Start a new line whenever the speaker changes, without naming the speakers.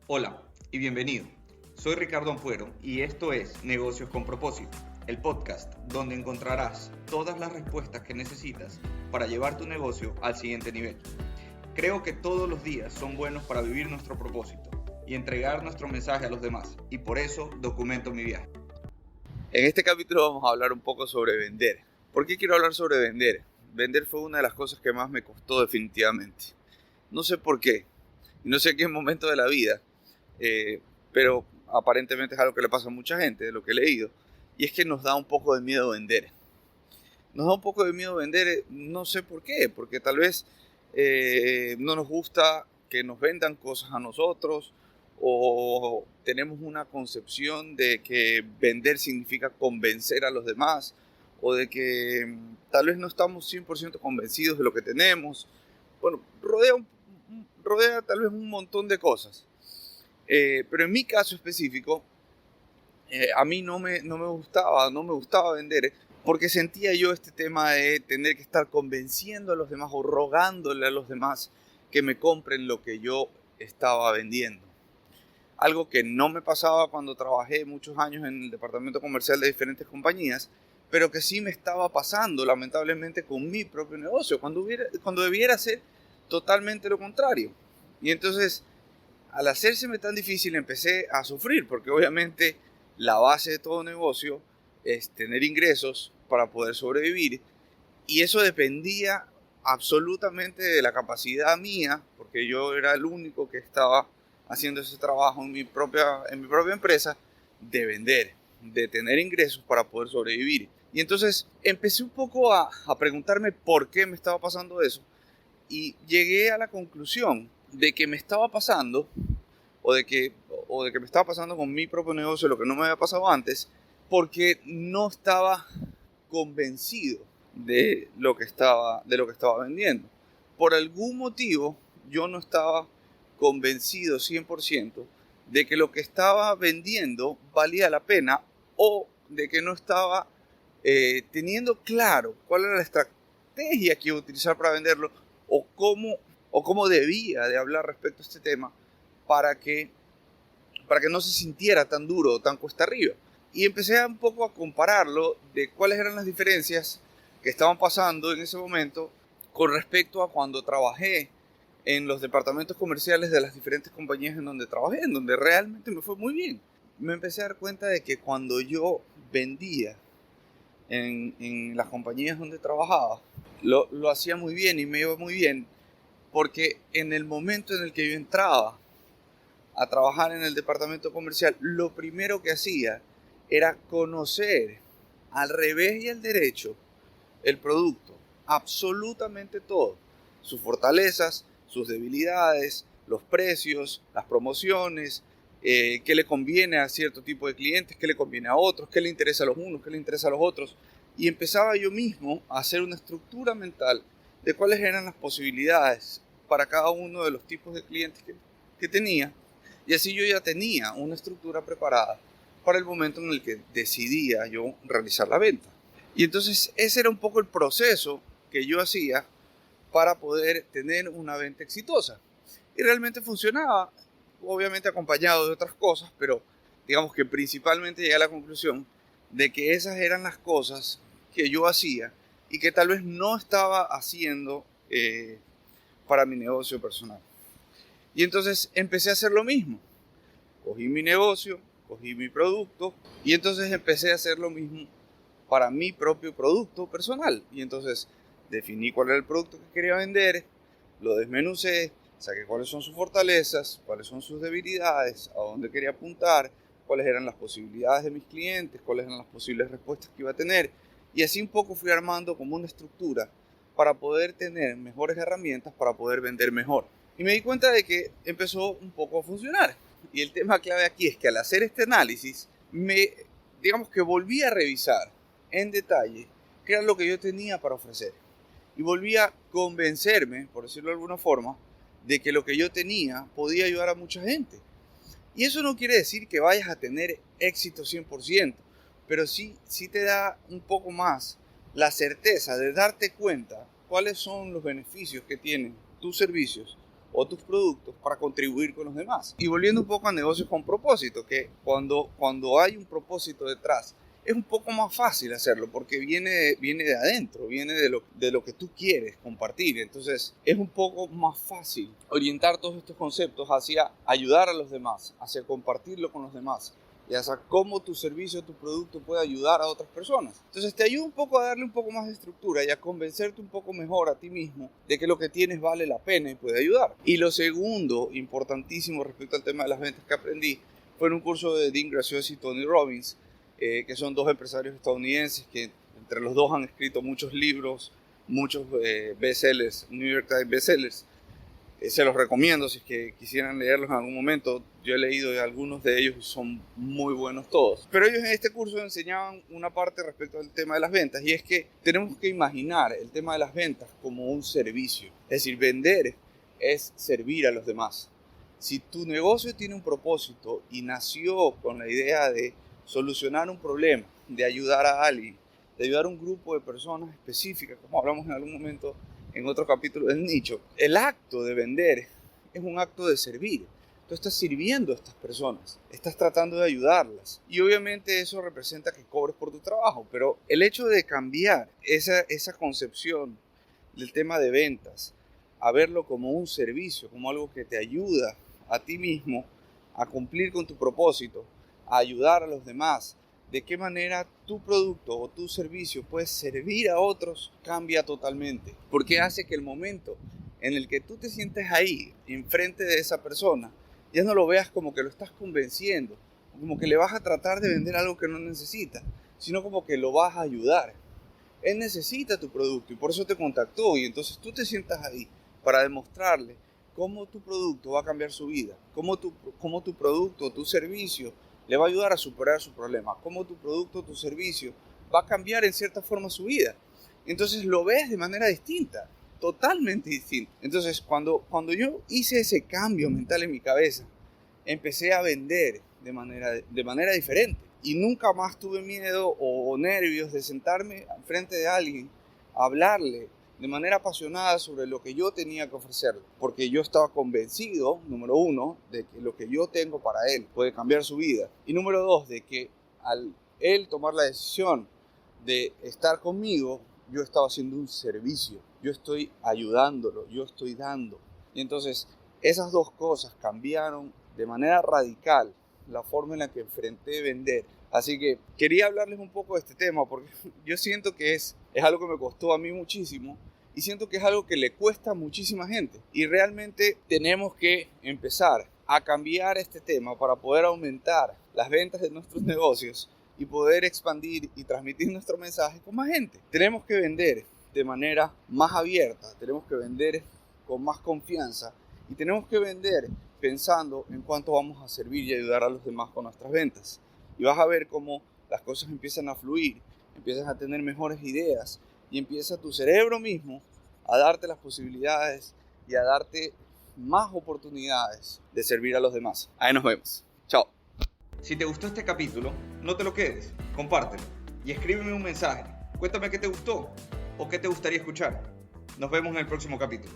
Hola y bienvenido. Soy Ricardo Ampuero y esto es Negocios con Propósito, el podcast donde encontrarás todas las respuestas que necesitas para llevar tu negocio al siguiente nivel. Creo que todos los días son buenos para vivir nuestro propósito y entregar nuestro mensaje a los demás, y por eso documento mi viaje.
En este capítulo vamos a hablar un poco sobre vender. ¿Por qué quiero hablar sobre vender? Vender fue una de las cosas que más me costó definitivamente. No sé por qué, y no sé en qué momento de la vida, pero aparentemente es algo que le pasa a mucha gente, de lo que he leído, y es que nos da un poco de miedo vender. Nos da un poco de miedo vender, no sé por qué, porque tal vez no nos gusta que nos vendan cosas a nosotros, o tenemos una concepción de que vender significa convencer a los demás, o de que tal vez no estamos 100% convencidos de lo que tenemos. Bueno, rodea tal vez un montón de cosas. Pero en mi caso específico, a mí no me gustaba vender, porque sentía yo este tema de tener que estar convenciendo a los demás o rogándole a los demás que me compren lo que yo estaba vendiendo. Algo que no me pasaba cuando trabajé muchos años en el departamento comercial de diferentes compañías, pero que sí me estaba pasando lamentablemente con mi propio negocio, cuando debiera ser totalmente lo contrario. Y entonces, al hacérseme tan difícil, empecé a sufrir, porque obviamente la base de todo negocio es tener ingresos para poder sobrevivir, y eso dependía absolutamente de la capacidad mía, porque yo era el único que estaba haciendo ese trabajo en mi propia empresa, de vender, de tener ingresos para poder sobrevivir. Y entonces empecé un poco a preguntarme por qué me estaba pasando eso, y llegué a la conclusión de que me estaba pasando, o de que, o de que me estaba pasando con mi propio negocio lo que no me había pasado antes, porque no estaba convencido de lo que estaba vendiendo. Por algún motivo, yo no estaba convencido 100% de que lo que estaba vendiendo valía la pena, o de que no estaba teniendo claro cuál era la estrategia que iba a utilizar para venderlo, o cómo debía de hablar respecto a este tema para que, para que no se sintiera tan duro o tan cuesta arriba. Y empecé un poco a compararlo de cuáles eran las diferencias que estaban pasando en ese momento con respecto a cuando trabajé en los departamentos comerciales de las diferentes compañías en donde trabajé, en donde realmente me fue muy bien. Me empecé a dar cuenta de que cuando yo vendía en las compañías donde trabajaba, lo hacía muy bien y me iba muy bien, porque en el momento en el que yo entraba a trabajar en el departamento comercial, lo primero que hacía era conocer al revés y al derecho el producto, absolutamente todo, sus fortalezas, sus debilidades, los precios, las promociones, qué le conviene a cierto tipo de clientes, qué le conviene a otros, qué le interesa a los unos, qué le interesa a los otros. Y empezaba yo mismo a hacer una estructura mental de cuáles eran las posibilidades para cada uno de los tipos de clientes que tenía. Y así yo ya tenía una estructura preparada para el momento en el que decidía yo realizar la venta. Y entonces ese era un poco el proceso que yo hacía para poder tener una venta exitosa. Y realmente funcionaba, obviamente acompañado de otras cosas, pero digamos que principalmente llegué a la conclusión de que esas eran las cosas que yo hacía y que tal vez no estaba haciendo para mi negocio personal. Y entonces empecé a hacer lo mismo. Cogí mi negocio, cogí mi producto, y entonces empecé a hacer lo mismo para mi propio producto personal. Y entonces definí cuál era el producto que quería vender, lo desmenucé, saqué cuáles son sus fortalezas, cuáles son sus debilidades, a dónde quería apuntar, cuáles eran las posibilidades de mis clientes, cuáles eran las posibles respuestas que iba a tener. Y así un poco fui armando como una estructura para poder tener mejores herramientas para poder vender mejor. Y me di cuenta de que empezó un poco a funcionar. Y el tema clave aquí es que al hacer este análisis, digamos que volví a revisar en detalle qué era lo que yo tenía para ofrecer. Y volví a convencerme, por decirlo de alguna forma, de que lo que yo tenía podía ayudar a mucha gente. Y eso no quiere decir que vayas a tener éxito 100%, pero sí te da un poco más la certeza de darte cuenta cuáles son los beneficios que tienen tus servicios o tus productos para contribuir con los demás. Y volviendo un poco a negocios con propósito, que cuando hay un propósito detrás, es un poco más fácil hacerlo porque viene de adentro, viene de lo que tú quieres compartir. Entonces es un poco más fácil orientar todos estos conceptos hacia ayudar a los demás, hacia compartirlo con los demás y hacia cómo tu servicio, tu producto puede ayudar a otras personas. Entonces te ayuda un poco a darle un poco más de estructura y a convencerte un poco mejor a ti mismo de que lo que tienes vale la pena y puede ayudar. Y lo segundo, importantísimo respecto al tema de las ventas que aprendí, fue en un curso de Dean Graziosi y Tony Robbins, que son dos empresarios estadounidenses que entre los dos han escrito muchos libros, muchos bestsellers, New York Times bestsellers. Se los recomiendo si es que quisieran leerlos en algún momento. Yo he leído de algunos de ellos y son muy buenos todos. Pero ellos en este curso enseñaban una parte respecto al tema de las ventas, y es que tenemos que imaginar el tema de las ventas como un servicio. Es decir, vender es servir a los demás. Si tu negocio tiene un propósito y nació con la idea de solucionar un problema, de ayudar a alguien, de ayudar a un grupo de personas específicas, como hablamos en algún momento en otro capítulo del nicho, el acto de vender es un acto de servir. Tú estás sirviendo a estas personas, estás tratando de ayudarlas, y obviamente eso representa que cobres por tu trabajo, pero el hecho de cambiar esa concepción del tema de ventas a verlo como un servicio, como algo que te ayuda a ti mismo a cumplir con tu propósito, a ayudar a los demás, de qué manera tu producto o tu servicio puede servir a otros, cambia totalmente. Porque hace que el momento en el que tú te sientes ahí, enfrente de esa persona, ya no lo veas como que lo estás convenciendo, como que le vas a tratar de vender algo que no necesita, sino como que lo vas a ayudar. Él necesita tu producto y por eso te contactó, y entonces tú te sientas ahí para demostrarle cómo tu producto va a cambiar su vida, cómo tu producto, tu servicio le va a ayudar a superar su problema, cómo tu producto, tu servicio va a cambiar en cierta forma su vida. Entonces lo ves de manera distinta, totalmente distinta. Entonces cuando yo hice ese cambio mental en mi cabeza, empecé a vender de manera diferente. Y nunca más tuve miedo o nervios de sentarme frente de alguien, a hablarle de manera apasionada sobre lo que yo tenía que ofrecerle, porque yo estaba convencido, número uno, de que lo que yo tengo para él puede cambiar su vida, y número dos, de que al él tomar la decisión de estar conmigo, yo estaba haciendo un servicio, yo estoy ayudándolo, yo estoy dando. Y entonces esas dos cosas cambiaron de manera radical la forma en la que enfrenté vender. Así que quería hablarles un poco de este tema porque yo siento que es algo que me costó a mí muchísimo y siento que es algo que le cuesta a muchísima gente. Y realmente tenemos que empezar a cambiar este tema para poder aumentar las ventas de nuestros negocios y poder expandir y transmitir nuestro mensaje con más gente. Tenemos que vender de manera más abierta, tenemos que vender con más confianza y tenemos que vender pensando en cuánto vamos a servir y ayudar a los demás con nuestras ventas. Y vas a ver cómo las cosas empiezan a fluir, empiezas a tener mejores ideas y empieza tu cerebro mismo a darte las posibilidades y a darte más oportunidades de servir a los demás. Ahí nos vemos. Chao.
Si te gustó este capítulo, no te lo quedes, compártelo y escríbeme un mensaje. Cuéntame qué te gustó o qué te gustaría escuchar. Nos vemos en el próximo capítulo.